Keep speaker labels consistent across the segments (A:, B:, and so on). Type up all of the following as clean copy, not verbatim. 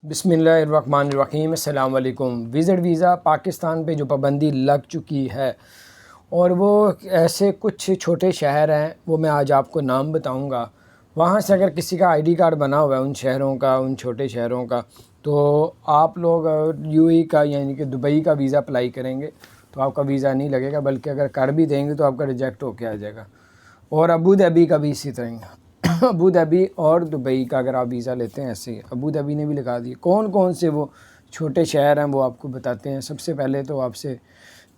A: بسم اللہ الرحمن الرحیم۔ السلام علیکم۔ وزٹ ویزا پاکستان پہ جو پابندی لگ چکی ہے اور وہ ایسے کچھ چھوٹے شہر ہیں، وہ میں آج آپ کو نام بتاؤں گا۔ وہاں سے اگر کسی کا آئی ڈی کارڈ بنا ہوا ہے ان شہروں کا، ان چھوٹے شہروں کا، تو آپ لوگ یو ای کا یعنی کہ دبئی کا ویزا اپلائی کریں گے تو آپ کا ویزا نہیں لگے گا، بلکہ اگر کر بھی دیں گے تو آپ کا ریجیکٹ ہو کے آ جائے گا۔ اور ابو دھابی کا بھی اسی طرح ابو دھابی اور دبئی کا اگر آپ ویزا لیتے ہیں، ایسے ہی ابو دھابی نے بھی لگا دی۔ کون کون سے وہ چھوٹے شہر ہیں وہ آپ کو بتاتے ہیں۔ سب سے پہلے تو آپ سے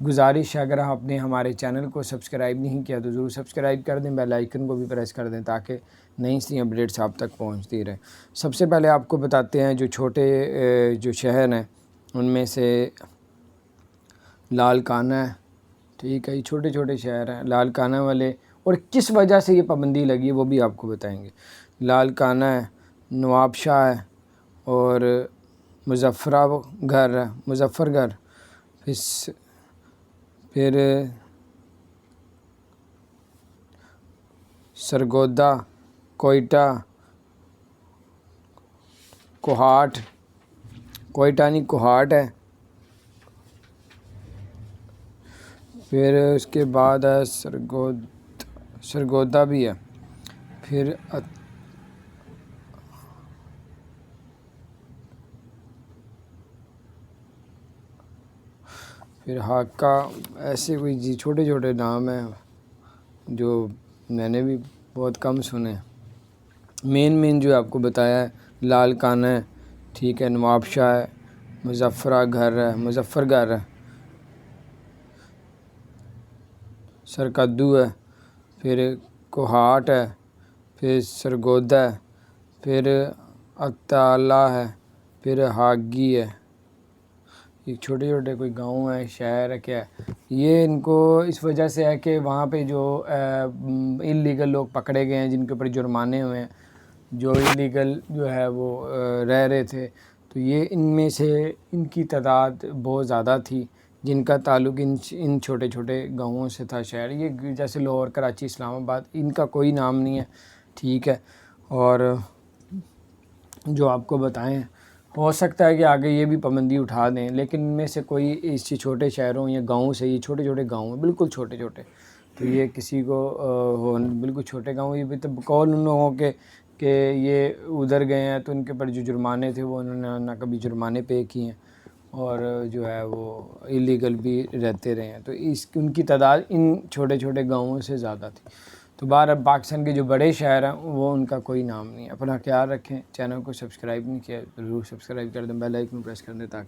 A: گزارش ہے، اگر آپ نے ہمارے چینل کو سبسکرائب نہیں کیا تو ضرور سبسکرائب کر دیں، بیل آئیکن کو بھی پریس کر دیں تاکہ نئی سی اپڈیٹس آپ تک پہنچتی رہیں۔ سب سے پہلے آپ کو بتاتے ہیں جو چھوٹے جو شہر ہیں ان میں سے لال کانہ ہے، ٹھیک ہے، یہ چھوٹے چھوٹے شہر ہیں لال کانہ والے، اور کس وجہ سے یہ پابندی لگی ہے وہ بھی آپ کو بتائیں گے۔ لال کانہ ہے، نواب شاہ ہے، اور مظفر گھر، پھر سرگودا، کوئٹہ، کوہاٹ ہے، پھر اس کے بعد ہے سرگودا بھی ہے، پھر ہاکا، ایسے کوئی جی چھوٹے چھوٹے نام ہیں جو میں نے بھی بہت کم سنے۔ مین جو آپ کو بتایا ہے لال کانہ ہے، ٹھیک ہے، نواب شاہ ہے، مظفر گھر ہے، سرکدو ہے، پھر کوہاٹ ہے، پھر سرگودا ہے، پھر اکتالہ ہے، پھر ہاگی ہے۔ یہ چھوٹے چھوٹے کوئی گاؤں ہیں، شہر ہے، کیا ہے یہ؟ ان کو اس وجہ سے ہے کہ وہاں پہ جو انلیگل لوگ پکڑے گئے ہیں، جن کے اوپر جرمانے ہوئے ہیں، جو انلیگل جو ہے وہ رہ رہے تھے، تو یہ ان میں سے ان کی تعداد بہت زیادہ تھی جن کا تعلق ان چھوٹے چھوٹے گاؤں سے تھا، شہر یہ جیسے لاہور، کراچی، اسلام آباد، ان کا کوئی نام نہیں ہے، ٹھیک ہے۔ اور جو آپ کو بتائیں، ہو سکتا ہے کہ آگے یہ بھی پابندی اٹھا دیں، لیکن ان میں سے کوئی اس چھوٹے شہروں یا گاؤں سے، یہ چھوٹے چھوٹے گاؤں ہیں، بالکل چھوٹے چھوٹے، تو یہ کسی کو بالکل چھوٹے گاؤں، یہ بھی تو بقول ان لوگوں کے کہ یہ ادھر گئے ہیں تو ان کے پر جو جرمانے تھے وہ انہوں نے نہ کبھی جرمانے پے کیے ہیں، اور جو ہے وہ اللیگل بھی رہتے رہے ہیں، تو ان کی تعداد ان چھوٹے چھوٹے گاؤں سے زیادہ تھی۔ تو اب پاکستان کے جو بڑے شہر ہیں وہ ان کا کوئی نام نہیں ہے۔ اپنا خیال رکھیں، چینل کو سبسکرائب نہیں کیا ضرور سبسکرائب کر دیں، بیل آئیکن پریس کر دیں تاکہ